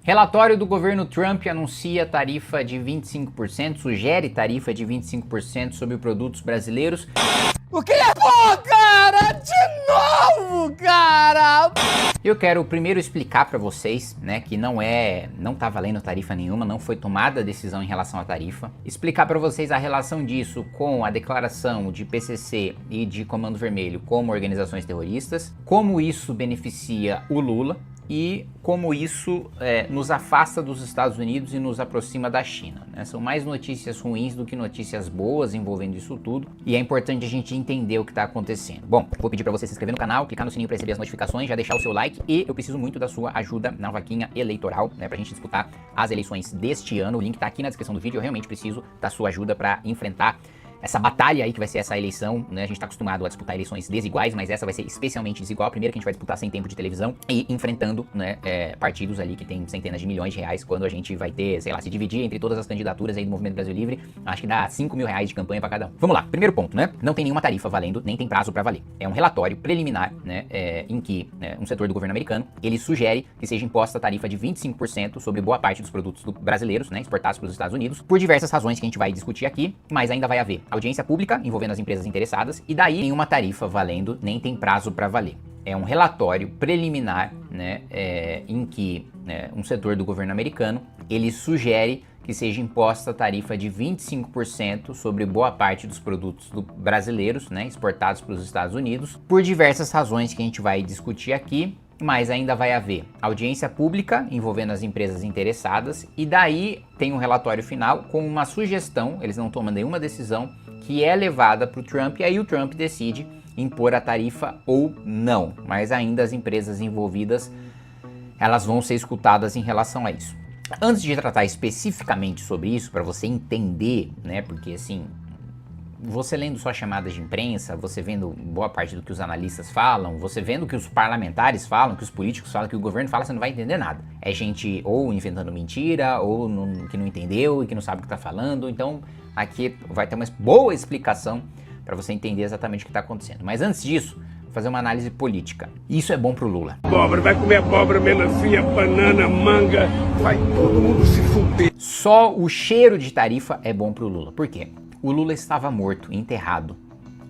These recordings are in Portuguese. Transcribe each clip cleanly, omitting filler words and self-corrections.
Relatório do governo Trump anuncia tarifa de 25%, sugere tarifa de 25% sobre produtos brasileiros. O que é bom, cara? De novo, cara! Eu quero primeiro explicar para vocês, né, que não tá valendo tarifa nenhuma, não foi tomada decisão em relação à tarifa. Explicar para vocês a relação disso com a declaração de PCC e de Comando Vermelho como organizações terroristas, como isso beneficia o Lula e como isso nos afasta dos Estados Unidos e nos aproxima da China, né? São mais notícias ruins do que notícias boas envolvendo isso tudo, e é importante a gente entender o que está acontecendo. Bom, vou pedir para você se inscrever no canal, clicar no sininho para receber as notificações, já deixar o seu like, e eu preciso muito da sua ajuda na vaquinha eleitoral, né, pra gente disputar as eleições deste ano. O link tá aqui na descrição do vídeo. Eu realmente preciso da sua ajuda para enfrentar essa batalha aí que vai ser essa eleição, né? A gente tá acostumado a disputar eleições desiguais, mas essa vai ser especialmente desigual. A primeira que a gente vai disputar sem tempo de televisão e enfrentando, né, partidos ali que tem centenas de milhões de reais, quando a gente vai ter, sei lá, se dividir entre todas as candidaturas aí do Movimento Brasil Livre, acho que dá 5 mil reais de campanha pra cada um. Vamos lá, primeiro ponto, né? Não tem nenhuma tarifa valendo, nem tem prazo pra valer. É um relatório preliminar, né, em que um setor do governo americano, ele sugere que seja imposta a tarifa de 25% sobre boa parte dos produtos brasileiros, né, exportados para os Estados Unidos, por diversas razões que a gente vai discutir aqui, mas ainda vai haver audiência pública envolvendo as empresas interessadas, e daí nenhuma tarifa valendo, nem tem prazo para valer. É um relatório preliminar, né, em que um setor do governo americano, ele sugere que seja imposta a tarifa de 25% sobre boa parte dos produtos brasileiros, né, exportados para os Estados Unidos, por diversas razões que a gente vai discutir aqui, mas ainda vai haver audiência pública envolvendo as empresas interessadas, e daí tem um relatório final com uma sugestão, eles não tomam nenhuma decisão, que é levada para o Trump, e aí o Trump decide impor a tarifa ou não, mas ainda as empresas envolvidas, elas vão ser escutadas em relação a isso. Antes de tratar especificamente sobre isso, para você entender, né, porque assim, você lendo só chamadas de imprensa, você vendo boa parte do que os analistas falam, você vendo o que os parlamentares falam, que os políticos falam, que o governo fala, você não vai entender nada. É gente ou inventando mentira, ou que não entendeu e que não sabe o que tá falando. Então aqui vai ter uma boa explicação para você entender exatamente o que está acontecendo. Mas antes disso, vou fazer uma análise política. Isso é bom pro Lula. Abóbora, vai comer abóbora, melancia, banana, manga, vai todo mundo se fuder. Só o cheiro de tarifa é bom pro Lula. Por quê? O Lula estava morto, enterrado,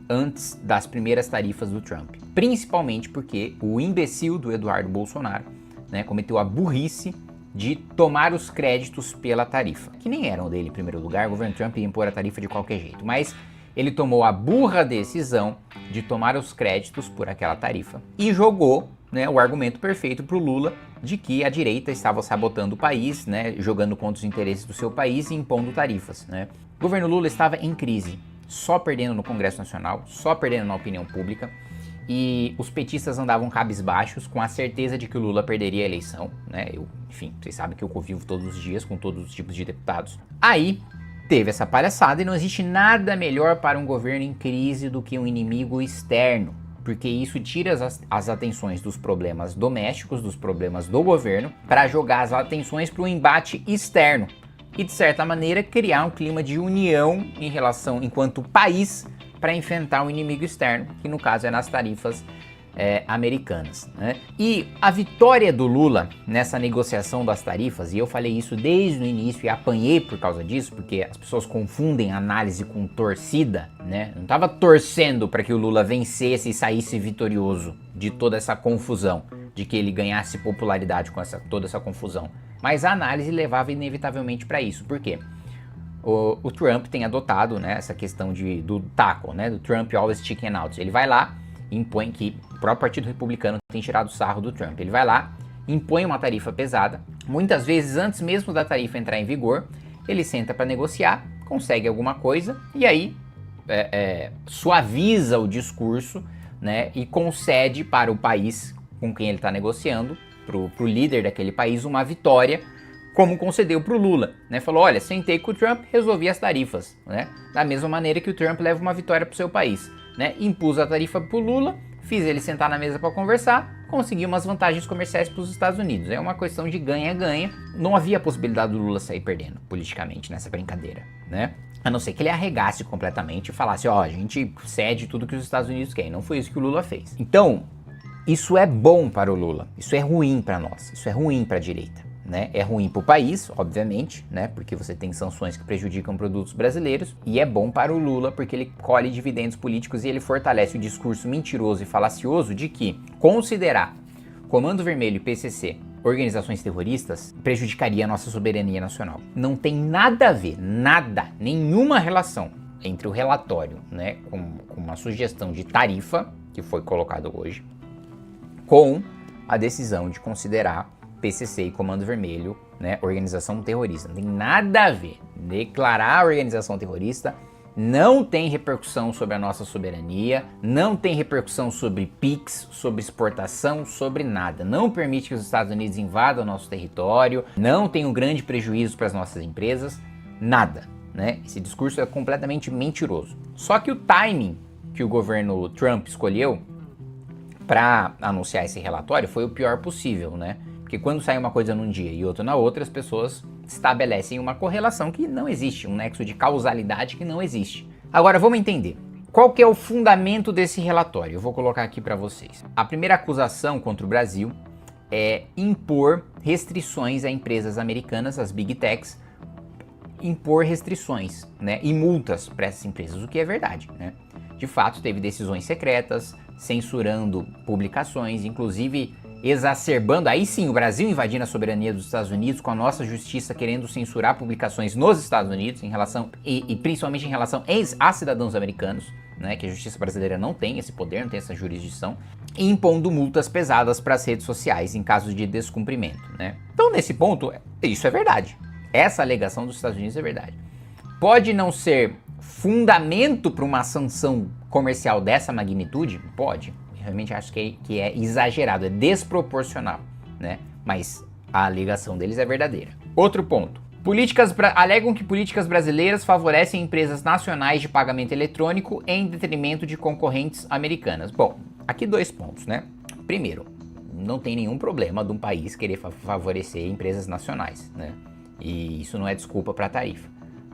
antes das primeiras tarifas do Trump. Principalmente porque o imbecil do Eduardo Bolsonaro, né, cometeu a burrice de tomar os créditos pela tarifa, que nem eram dele em primeiro lugar. O governo Trump ia impor a tarifa de qualquer jeito, mas ele tomou a burra decisão de tomar os créditos por aquela tarifa e jogou, né, o argumento perfeito para o Lula de que a direita estava sabotando o país, né, jogando contra os interesses do seu país e impondo tarifas, né. O governo Lula estava em crise, só perdendo no Congresso Nacional, só perdendo na opinião pública, e os petistas andavam cabisbaixos com a certeza de que o Lula perderia a eleição, né. Enfim, vocês sabem que eu convivo todos os dias com todos os tipos de deputados. Aí teve essa palhaçada, e não existe nada melhor para um governo em crise do que um inimigo externo, porque isso tira as atenções dos problemas domésticos, dos problemas do governo, para jogar as atenções para o embate externo e, de certa maneira, criar um clima de união em relação, enquanto país, para enfrentar um inimigo externo, que no caso é nas tarifas americanas, né? E a vitória do Lula nessa negociação das tarifas, e eu falei isso desde o início e apanhei por causa disso, porque as pessoas confundem análise com torcida, né? Eu não estava torcendo para que o Lula vencesse e saísse vitorioso de toda essa confusão, de que ele ganhasse popularidade com toda essa confusão, mas a análise levava inevitavelmente para isso. Por quê? O Trump tem adotado, né, essa questão do taco, né, do Trump always chicken out. Ele vai lá, impõe, que o próprio Partido Republicano tem tirado o sarro do Trump. Ele vai lá, impõe uma tarifa pesada, muitas vezes antes mesmo da tarifa entrar em vigor, ele senta para negociar, consegue alguma coisa e aí suaviza o discurso, né, e concede para o país com quem ele está negociando, pro líder daquele país, uma vitória, como concedeu pro Lula, né? Falou, olha, sentei com o Trump, resolvi as tarifas, né? Da mesma maneira que o Trump leva uma vitória pro seu país, né? Impus a tarifa pro Lula, fiz ele sentar na mesa para conversar, consegui umas vantagens comerciais para os Estados Unidos. É uma questão de ganha-ganha. Não havia possibilidade do Lula sair perdendo politicamente nessa brincadeira, né? A não ser que ele arregasse completamente e falasse, ó, a gente cede tudo que os Estados Unidos querem. Não foi isso que o Lula fez. Então, isso é bom para o Lula, isso é ruim para nós, isso é ruim para a direita, né? É ruim para o país, obviamente, né? Porque você tem sanções que prejudicam produtos brasileiros, e é bom para o Lula porque ele colhe dividendos políticos e ele fortalece o discurso mentiroso e falacioso de que considerar Comando Vermelho e PCC organizações terroristas prejudicaria a nossa soberania nacional. Não tem nada a ver, nada, nenhuma relação entre o relatório, né, com uma sugestão de tarifa que foi colocado hoje, com a decisão de considerar PCC e Comando Vermelho, né, organização terrorista. Não tem nada a ver. Declarar a organização terrorista não tem repercussão sobre a nossa soberania, não tem repercussão sobre PIX, sobre exportação, sobre nada. Não permite que os Estados Unidos invadam o nosso território, não tem um grande prejuízo para as nossas empresas, nada, né? Esse discurso é completamente mentiroso. Só que o timing que o governo Trump escolheu para anunciar esse relatório foi o pior possível, né? Porque quando sai uma coisa num dia e outra na outra, as pessoas estabelecem uma correlação que não existe, um nexo de causalidade que não existe. Agora vamos entender. Qual que é o fundamento desse relatório? Eu vou colocar aqui para vocês. A primeira acusação contra o Brasil é impor restrições a empresas americanas, as Big Techs, impor restrições, né, e multas para essas empresas, o que é verdade, né? De fato, teve decisões secretas, censurando publicações, inclusive exacerbando, aí sim, o Brasil invadindo a soberania dos Estados Unidos, com a nossa justiça querendo censurar publicações nos Estados Unidos, em relação, e principalmente em relação a cidadãos americanos, né, que a justiça brasileira não tem esse poder, não tem essa jurisdição, e impondo multas pesadas para as redes sociais em caso de descumprimento, né? Então, nesse ponto, isso é verdade. Essa alegação dos Estados Unidos é verdade. Pode não ser fundamento para uma sanção comercial dessa magnitude? Pode. Realmente acho que é exagerado, é desproporcional, né? Mas a alegação deles é verdadeira. Outro ponto. Alegam que políticas brasileiras favorecem empresas nacionais de pagamento eletrônico em detrimento de concorrentes americanas. Bom, aqui 2 pontos, né? Primeiro, não tem nenhum problema de um país querer favorecer empresas nacionais, né? E isso não é desculpa para tarifa,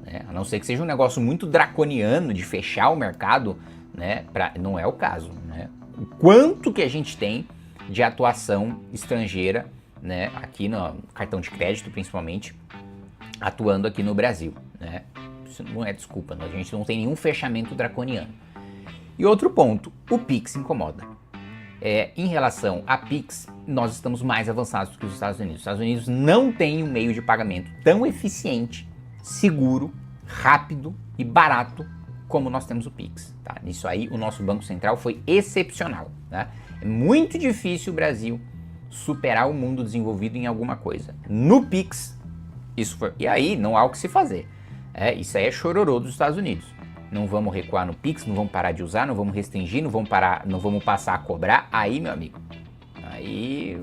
né? A não ser que seja um negócio muito draconiano de fechar o mercado, né? Não é o caso, né? O quanto que a gente tem de atuação estrangeira, né, aqui no cartão de crédito principalmente, atuando aqui no Brasil, né? Isso não é desculpa, a gente não tem nenhum fechamento draconiano. E outro ponto, o PIX incomoda. Em relação a PIX, nós estamos mais avançados do que os Estados Unidos. Os Estados Unidos não tem um meio de pagamento tão eficiente, seguro, rápido e barato como nós temos o PIX, tá? Nisso aí o nosso Banco Central foi excepcional, tá? É muito difícil o Brasil superar o mundo desenvolvido em alguma coisa. No PIX, isso foi... E aí não há o que se fazer. Isso aí é chororô dos Estados Unidos. Não vamos recuar no PIX, não vamos parar de usar, não vamos restringir, não vamos passar a cobrar. Aí, meu amigo, aí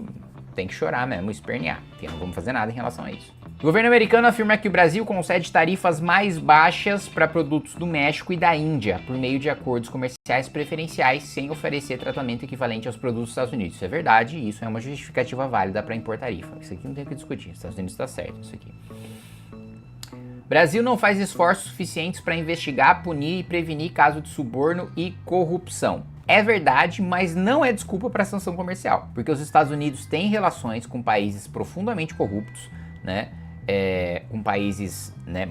tem que chorar mesmo, espernear, porque não vamos fazer nada em relação a isso. O governo americano afirma que o Brasil concede tarifas mais baixas para produtos do México e da Índia, por meio de acordos comerciais preferenciais, sem oferecer tratamento equivalente aos produtos dos Estados Unidos. Isso é verdade e isso é uma justificativa válida para impor tarifa. Isso aqui não tem o que discutir, os Estados Unidos está certo, isso aqui. Brasil não faz esforços suficientes para investigar, punir e prevenir casos de suborno e corrupção. É verdade, mas não é desculpa para a sanção comercial, porque os Estados Unidos têm relações com países profundamente corruptos, né? Com países, né,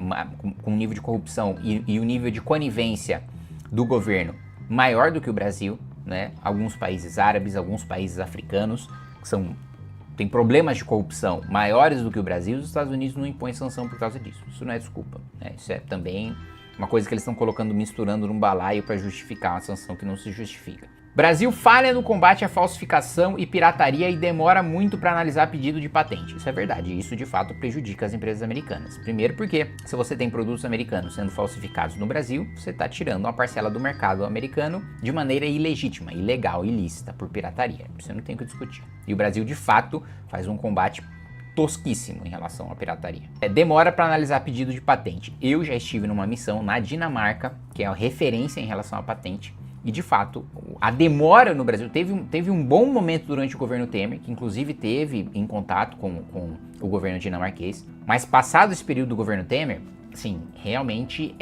com nível de corrupção e o nível de conivência do governo maior do que o Brasil, né? Alguns países árabes, alguns países africanos que têm problemas de corrupção maiores do que o Brasil, os Estados Unidos não impõem sanção por causa disso. Isso não é desculpa, né? Isso é também uma coisa que eles estão colocando, misturando num balaio para justificar uma sanção que não se justifica. Brasil falha no combate à falsificação e pirataria e demora muito para analisar pedido de patente. Isso é verdade, e isso de fato prejudica as empresas americanas. Primeiro porque se você tem produtos americanos sendo falsificados no Brasil, você está tirando uma parcela do mercado americano de maneira ilegítima, ilegal, ilícita, por pirataria. Você não tem o que discutir. E o Brasil de fato faz um combate tosquíssimo em relação à pirataria. Demora para analisar pedido de patente. Eu já estive numa missão na Dinamarca, que é a referência em relação à patente, e de fato, a demora no Brasil teve um bom momento durante o governo Temer, que inclusive teve em contato com o governo dinamarquês, mas passado esse período do governo Temer, sim, realmente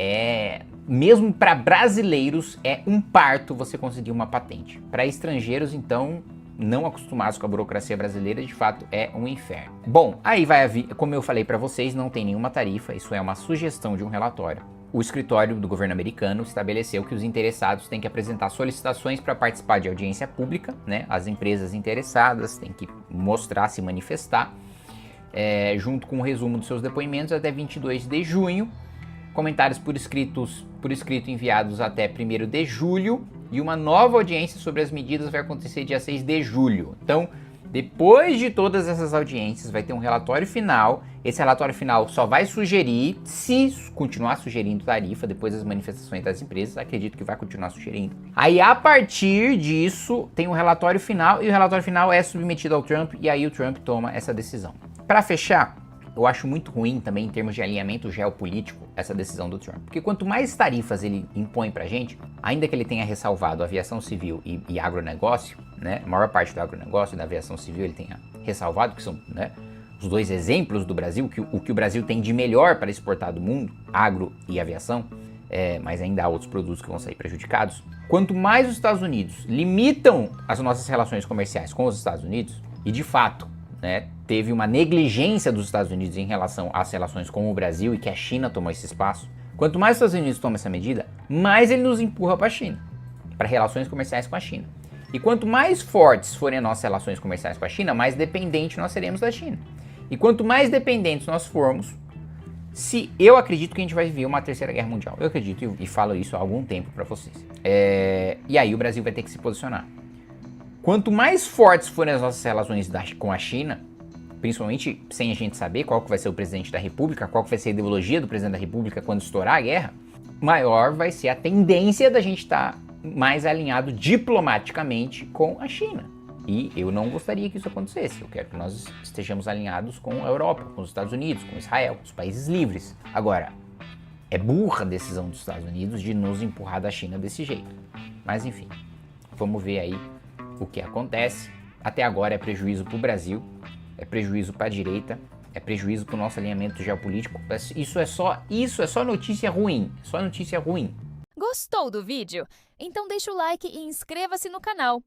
mesmo para brasileiros, é um parto você conseguir uma patente. Para estrangeiros, então, não acostumados com a burocracia brasileira, de fato é um inferno. Bom, aí vai haver, como eu falei para vocês, não tem nenhuma tarifa, isso é uma sugestão de um relatório. O escritório do governo americano estabeleceu que os interessados têm que apresentar solicitações para participar de audiência pública, né? As empresas interessadas têm que mostrar, se manifestar, junto com o resumo dos seus depoimentos até 22 de junho, comentários por escrito enviados até 1º de julho, e uma nova audiência sobre as medidas vai acontecer dia 6 de julho. Então, depois de todas essas audiências, vai ter um relatório final. Esse relatório final só vai sugerir, se continuar sugerindo tarifa, depois das manifestações das empresas, acredito que vai continuar sugerindo. Aí, a partir disso, tem um relatório final, e o relatório final é submetido ao Trump, e aí o Trump toma essa decisão. Para fechar, eu acho muito ruim também, em termos de alinhamento geopolítico, essa decisão do Trump. Porque quanto mais tarifas ele impõe pra gente, ainda que ele tenha ressalvado aviação civil e agronegócio, né? A maior parte do agronegócio e da aviação civil ele tenha ressalvado, que são, né, os dois exemplos do Brasil, o que o Brasil tem de melhor para exportar do mundo, agro e aviação, mas ainda há outros produtos que vão sair prejudicados. Quanto mais os Estados Unidos limitam as nossas relações comerciais com os Estados Unidos, e de fato, né, teve uma negligência dos Estados Unidos em relação às relações com o Brasil e que a China tomou esse espaço. Quanto mais os Estados Unidos tomam essa medida, mais ele nos empurra para a China, para relações comerciais com a China. E quanto mais fortes forem as nossas relações comerciais com a China, mais dependentes nós seremos da China. E quanto mais dependentes nós formos, eu acredito que a gente vai viver uma terceira guerra mundial. Eu acredito e falo isso há algum tempo para vocês. E aí o Brasil vai ter que se posicionar. Quanto mais fortes forem as nossas relações com a China, principalmente sem a gente saber qual que vai ser o presidente da República, qual que vai ser a ideologia do presidente da República quando estourar a guerra, maior vai ser a tendência da gente estar mais alinhado diplomaticamente com a China. E eu não gostaria que isso acontecesse. Eu quero que nós estejamos alinhados com a Europa, com os Estados Unidos, com Israel, com os países livres. Agora, é burra a decisão dos Estados Unidos de nos empurrar da China desse jeito. Mas enfim, vamos ver aí o que acontece. Até agora é prejuízo para o Brasil, é prejuízo para a direita, é prejuízo para o nosso alinhamento geopolítico. Isso é só notícia ruim, só notícia ruim. Gostou do vídeo? Então deixa o like e inscreva-se no canal.